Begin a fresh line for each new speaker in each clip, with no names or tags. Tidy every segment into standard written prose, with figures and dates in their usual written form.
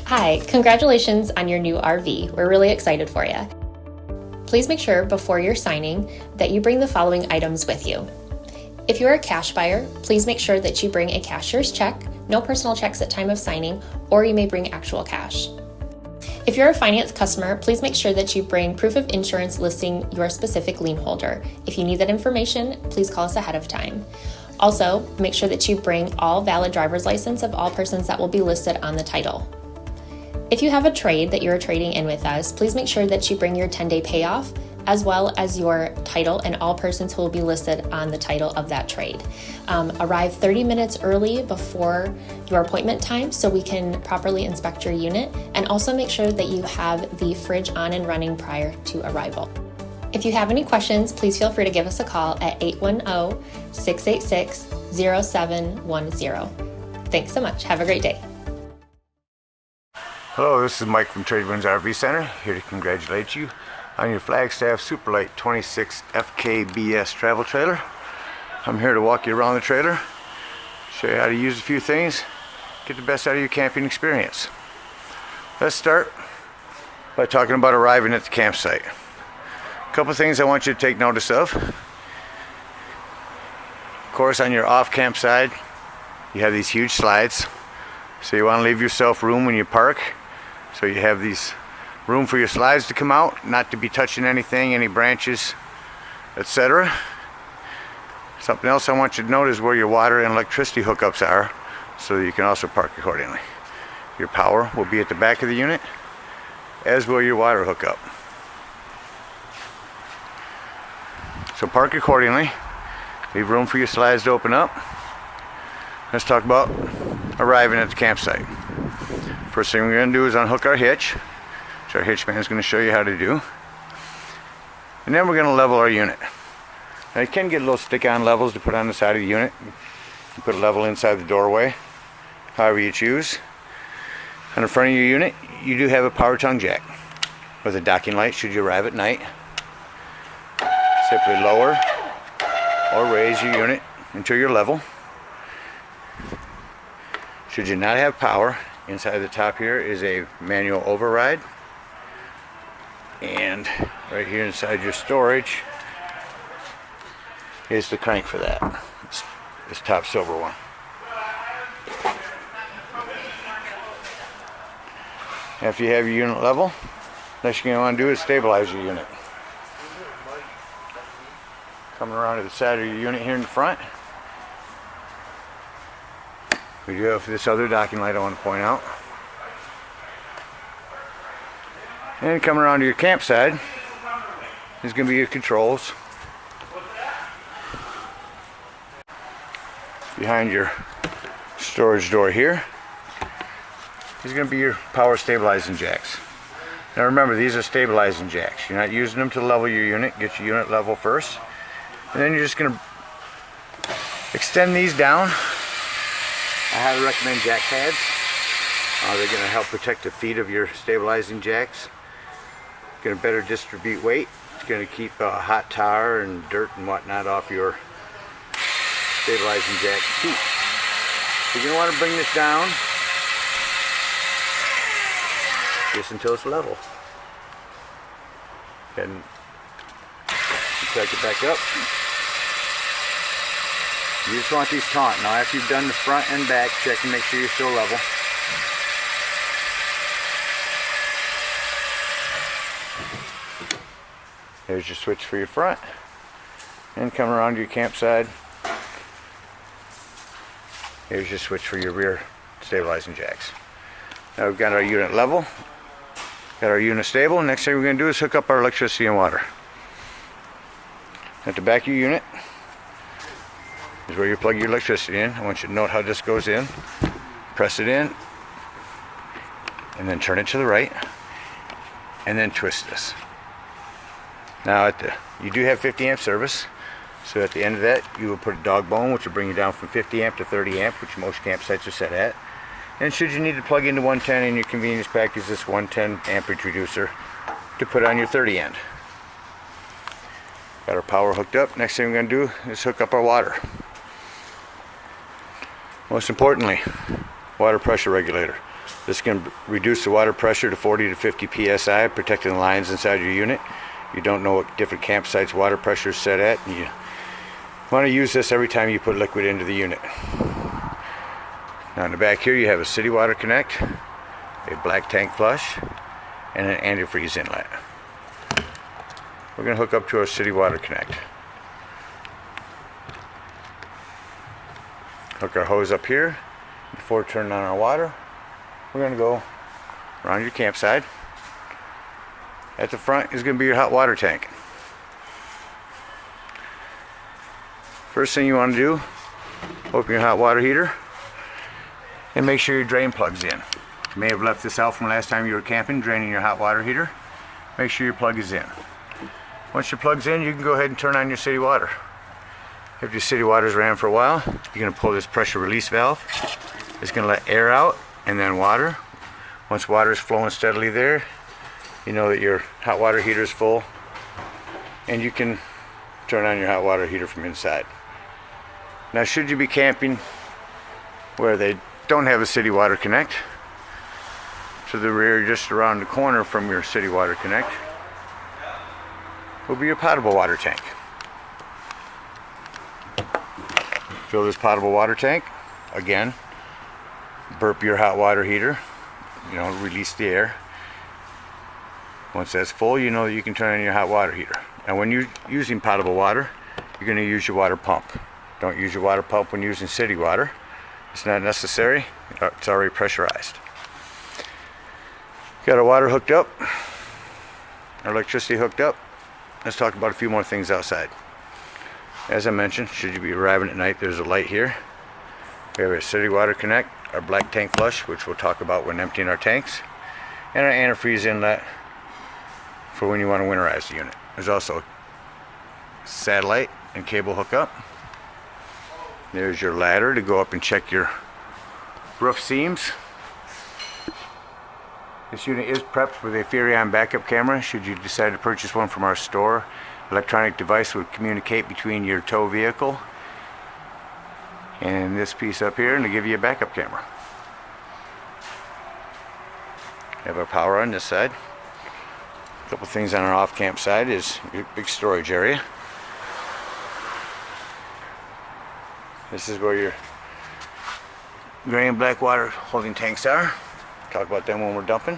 Hi, congratulations on your new RV. We're really excited for you. Please make sure before you're signing that you bring the following items with you. If you're a cash buyer, please make sure that you bring a cashier's check, no personal checks at time of signing, or you may bring actual cash. If you're a finance customer, please make sure that you bring proof of insurance listing your specific lien holder. If you need that information, please call us ahead of time. Also, make sure that you bring all valid driver's license of all persons that will be listed on the title. If you have a trade that you're trading in with us, please make sure that you bring your 10-day payoff as well as your title and all persons who will be listed on the title of that trade. Arrive 30 minutes early before your appointment time so we can properly inspect your unit, and also make sure that you have the fridge on and running prior to arrival. If you have any questions, please feel free to give us a call at 810-686-0710. Thanks so much. Have a great day.
Hello, this is Mike from TradeWinds RV Center, here to congratulate you on your Flagstaff Superlite 26 FKBS travel trailer. I'm here to walk you around the trailer, show you how to use a few things, get the best out of your camping experience. Let's start by talking about arriving at the campsite. A couple things I want you to take notice of. Of course, on your off camp side, you have these huge slides. So you want to leave yourself room when you park. So you have these room for your slides to come out, not to be touching anything, any branches, etc. Something else I want you to note is where your water and electricity hookups are, so that you can also park accordingly. Your power will be at the back of the unit, as will your water hookup. So park accordingly, leave room for your slides to open up. Let's talk about arriving at the campsite. First thing we're going to do is unhook our hitch, which our hitch man is going to show you how to do. And then we're going to level our unit. Now you can get little stick-on levels to put on the side of the unit. You put a level inside the doorway, however you choose. On the front of your unit, you do have a power tongue jack with a docking light should you arrive at night. Simply lower or raise your unit until you're level. Should you not have power, inside the top here is a manual override, and right here inside your storage is the crank for that. This top silver one. After you have your unit level, next thing you want to do is stabilize your unit. Coming around to the side of your unit here in the front, we do have this other docking light I want to point out. And coming around to your campsite is going to be your controls. Behind your storage door here is going to be your power stabilizing jacks. Now remember, these are stabilizing jacks. You're not using them to level your unit. Get your unit level first. And then you're just going to extend these down. I highly recommend jack pads. They're going to help protect the feet of your stabilizing jacks. Going to better distribute weight. It's going to keep hot tar and dirt and whatnot off your stabilizing jack feet. So you're going to want to bring this down just until it's level. And crack it back up. You just want these taut. Now after you've done the front and back, check and make sure you're still level. There's your switch for your front. And come around to your campsite. Here's your switch for your rear stabilizing jacks. Now we've got our unit level. Got our unit stable. Next thing we're going to do is hook up our electricity and water. At the back of your unit is where you plug your electricity in. I want you to note how this goes in. Press it in, and then turn it to the right, and then twist this. Now you do have 50 amp service, so at the end of that you will put a dog bone, which will bring you down from 50 amp to 30 amp, which most campsites are set at. And should you need to plug into 110 in your convenience pack, is this 110 amperage reducer to put on your 30 end. Got our power hooked up. Next thing we're going to do is hook up our water. Most importantly, water pressure regulator. This can reduce the water pressure to 40 to 50 psi, protecting the lines inside your unit. You don't know what different campsites water pressure is set at. You want to use this every time you put liquid into the unit. Now in the back here you have a city water connect, a black tank flush, and an antifreeze inlet. We're going to hook up to our city water connect. Hook our hose up here. Before turning on our water, we're going to go around your campsite. At the front is going to be your hot water tank. First thing you want to do, open your hot water heater and make sure your drain plug's in. You may have left this out from last time you were camping, draining your hot water heater. Make sure your plug is in. Once your plug's in, you can go ahead and turn on your city water. If your city water's ran for a while, you're going to pull this pressure release valve. It's going to let air out and then water. Once water is flowing steadily there, you know that your hot water heater is full, and you can turn on your hot water heater from inside. Now, should you be camping where they don't have a city water connect, to the rear, just around the corner from your city water connect, will be your potable water tank. Fill this potable water tank. Again, burp your hot water heater, release the air. Once that's full, you know that you can turn on your hot water heater. Now when you're using potable water, you're going to use your water pump. Don't use your water pump when using city water. It's not necessary. It's already pressurized. Got our water hooked up, our electricity hooked up. Let's talk about a few more things outside. As I mentioned, should you be arriving at night, there's a light here. We have a city water connect, our black tank flush, which we'll talk about when emptying our tanks, and our antifreeze inlet for when you want to winterize the unit. There's also satellite and cable hookup. There's your ladder to go up and check your roof seams. This unit is prepped with a Furion backup camera. Should you decide to purchase one from our store, electronic device would communicate between your tow vehicle and this piece up here and to give you a backup camera. Have our power on this side. A couple things on our off-camp side is your big storage area. This is where your gray and black water holding tanks are. Talk about them when we're dumping.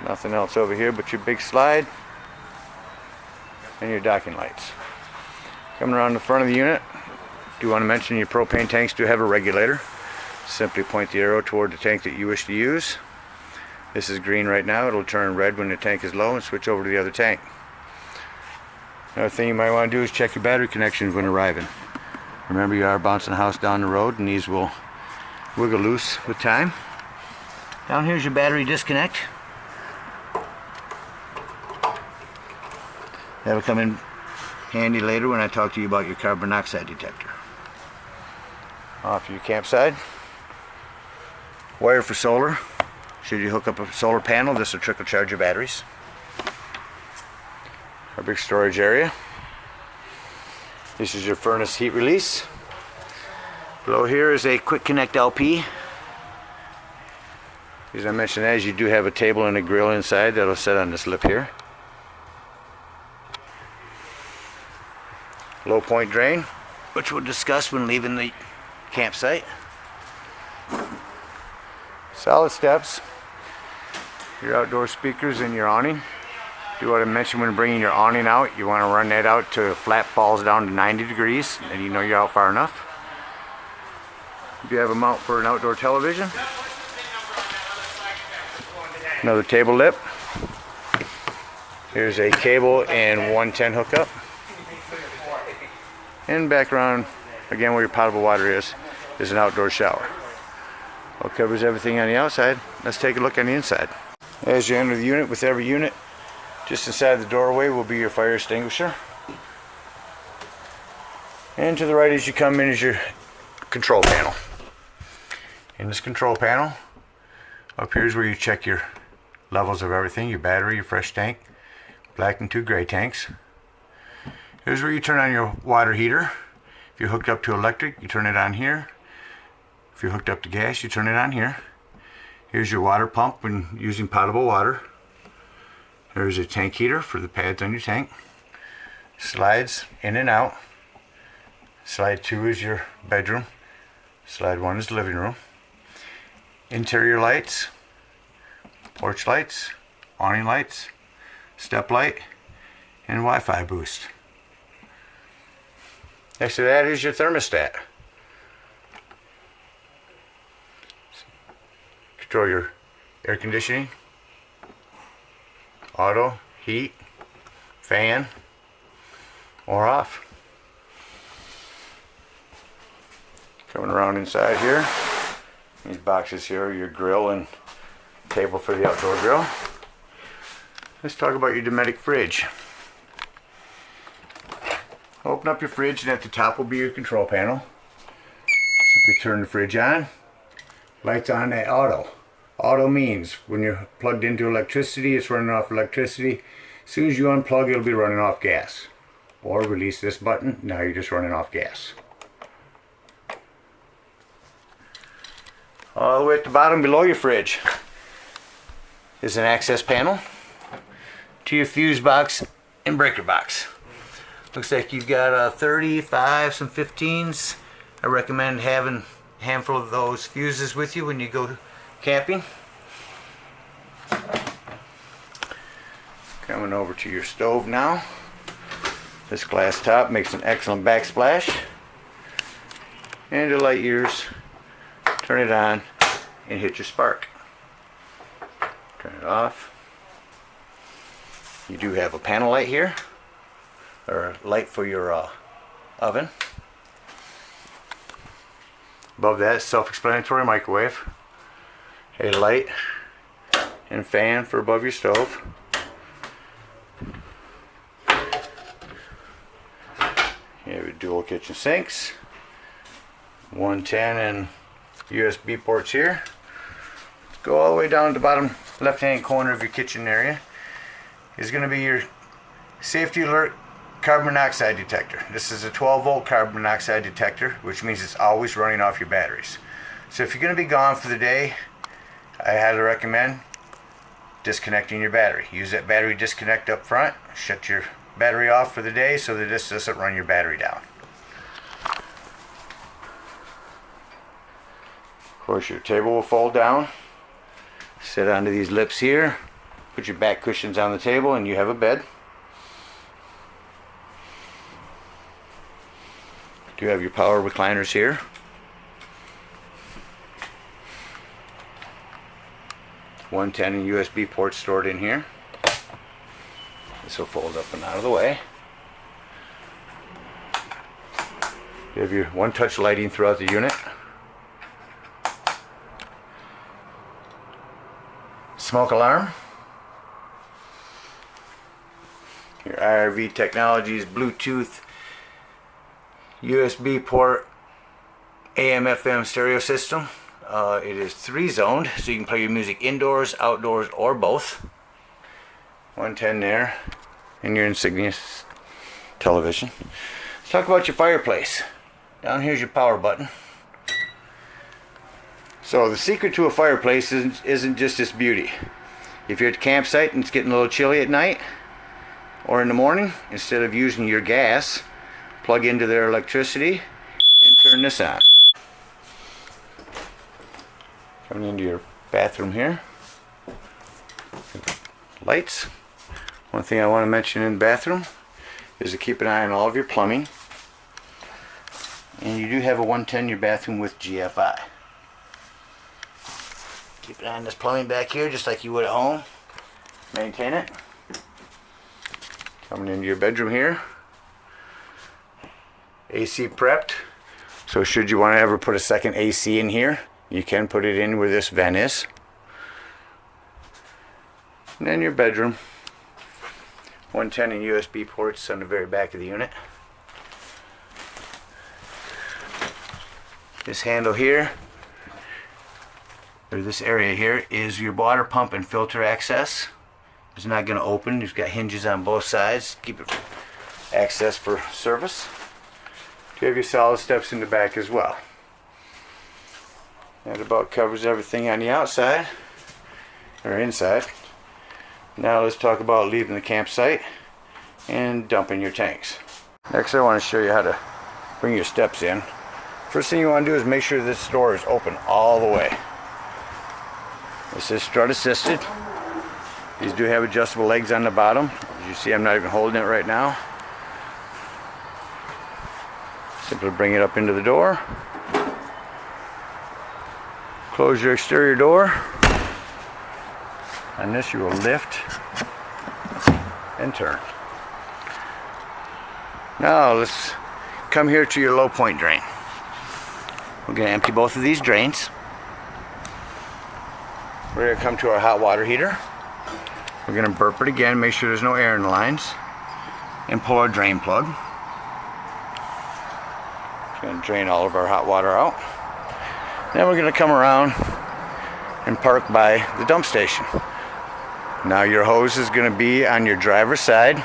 Nothing else over here but your big slide and your docking lights. Coming around the front of the unit, do want to mention your propane tanks do have a regulator. Simply point the arrow toward the tank that you wish to use. This is green right now. It'll turn red when the tank is low and switch over to the other tank. Another thing you might want to do is check your battery connections when arriving. Remember, you are bouncing a house down the road and these will wiggle loose with time. Down here's your battery disconnect. That'll come in handy later when I talk to you about your carbon monoxide detector. Off your campsite. Wire for solar. Should you hook up a solar panel, this will trickle charge your batteries. Our big storage area. This is your furnace heat release. Below here is a quick connect LP. As I mentioned, you do have a table and a grill inside that'll sit on this lip here. Low point drain, which we'll discuss when leaving the campsite. Solid steps, your outdoor speakers and your awning. Do what I mentioned when bringing your awning out. You want to run that out to flat falls down to 90 degrees, and you know you're out far enough. If you have a mount for an outdoor television. Another table lip. Here's a cable and 110 hookup. And back around, again where your potable water is an outdoor shower. Well, covers everything on the outside. Let's take a look on the inside. As you enter the unit, with every unit, just inside the doorway will be your fire extinguisher. And to the right as you come in is your control panel. In this control panel, up here is where you check your levels of everything, your battery, your fresh tank, black and 2 gray tanks. Here's where you turn on your water heater. If you're hooked up to electric, you turn it on here. If you're hooked up to gas, you turn it on here. Here's your water pump when using potable water. There's a tank heater for the pads on your tank. Slides in and out. Slide 2 is your bedroom. Slide 1 is the living room. Interior lights, porch lights, awning lights, step light, and Wi-Fi boost. Next to that is your thermostat. Control your air conditioning, auto, heat, fan, or off. Coming around inside here, these boxes here are your grill and table for the outdoor grill. Let's talk about your Dometic fridge. Open up your fridge and at the top will be your control panel. Simply turn the fridge on. Lights on at auto. Auto means when you're plugged into electricity, it's running off electricity. As soon as you unplug, it'll be running off gas. Or release this button, now you're just running off gas. All the way at the bottom below your fridge is an access panel to your fuse box and breaker box. Looks like you've got a 35, some 15s. I recommend having a handful of those fuses with you when you go camping. Coming over to your stove now. This glass top makes an excellent backsplash. And to light yours, turn it on and hit your spark. Turn it off. You do have a panel light here, or a light for your oven. Above that, self-explanatory microwave. A light and fan for above your stove. You have your dual kitchen sinks. 110 and USB ports here. Let's go all the way down to the bottom left-hand corner of your kitchen area. Is going to be your safety alert carbon monoxide detector. This is a 12-volt carbon monoxide detector, which means it's always running off your batteries. So if you're going to be gone for the day, I highly recommend disconnecting your battery. Use that battery disconnect up front, shut your battery off for the day so that this doesn't run your battery down. Of course, your table will fold down. Sit onto these lips here. Put your back cushions on the table and you have a bed. You have your power recliners here. .110 and USB ports stored in here. This will fold up and out of the way. You have your one-touch lighting throughout the unit. Smoke alarm. Your RV Technologies Bluetooth USB port AM/FM stereo system. It is 3-zoned, so you can play your music indoors, outdoors, or both. 110 there, and your Insignias television. Let's talk about your fireplace. Down here's your power button. So the secret to a fireplace isn't just its beauty. If you're at the campsite and it's getting a little chilly at night or in the morning, instead of using your gas, plug into their electricity and turn this on. Coming into your bathroom here. Lights. One thing I want to mention in the bathroom is to keep an eye on all of your plumbing. And you do have a 110 in your bathroom with GFI. Keep an eye on this plumbing back here just like you would at home. Maintain it. Coming into your bedroom here. AC prepped. So should you want to ever put a second AC in here, you can put it in where this vent is. And then your bedroom. 110 and USB ports on the very back of the unit. This handle here, or this area here, is your water pump and filter access. It's not going to open. You've got hinges on both sides. Keep it access for service. You have your solid steps in the back as well. That about covers everything on the outside, or inside. Now let's talk about leaving the campsite and dumping your tanks. Next I want to show you how to bring your steps in. First thing you want to do is make sure this door is open all the way. This is strut assisted. These do have adjustable legs on the bottom. As you see, I'm not even holding it right now. Simply bring it up into the door. Close your exterior door. On this you will lift and turn. Now let's come here to your low point drain. We're going to empty both of these drains. We're going to come to our hot water heater. We're going to burp it again, make sure there's no air in the lines, and pull our drain plug. It's going to drain all of our hot water out. Then we're going to come around and park by the dump station. Now your hose is going to be on your driver's side.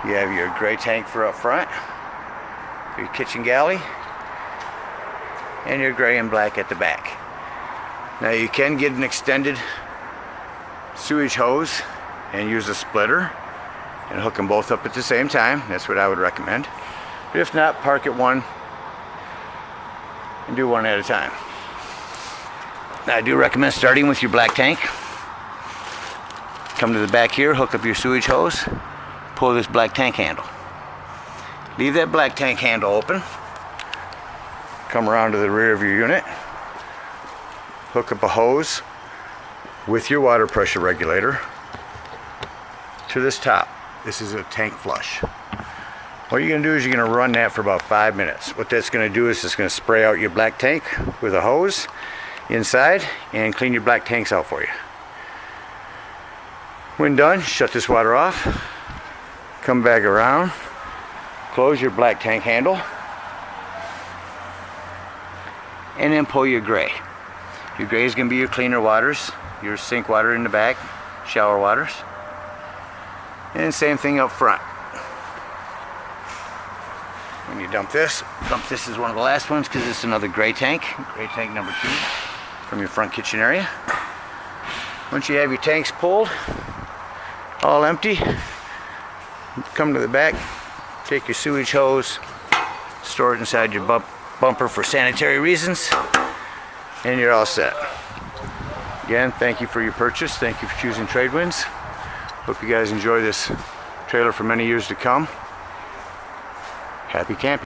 You have your gray tank for up front, your kitchen galley, and your gray and black at the back. Now you can get an extended sewage hose and use a splitter and hook them both up at the same time. That's what I would recommend. But if not, park at one and do one at a time. Now I do recommend starting with your black tank. Come to the back here, hook up your sewage hose, pull this black tank handle. Leave that black tank handle open. Come around to the rear of your unit. Hook up a hose with your water pressure regulator to this top. This is a tank flush. What you're going to do is you're going to run that for about 5 minutes. What that's going to do is it's going to spray out your black tank with a hose inside and clean your black tanks out for you. When done, shut this water off, come back around, close your black tank handle, and then pull your gray. Your gray is going to be your cleaner waters, your sink water in the back, shower waters, and same thing up front. When you dump this is one of the last ones because it's another gray tank number 2 from your front kitchen area. Once you have your tanks pulled, all empty, come to the back, take your sewage hose, store it inside your bumper for sanitary reasons, and you're all set. Again, thank you for your purchase. Thank you for choosing TradeWinds. Hope you guys enjoy this trailer for many years to come. Happy camping.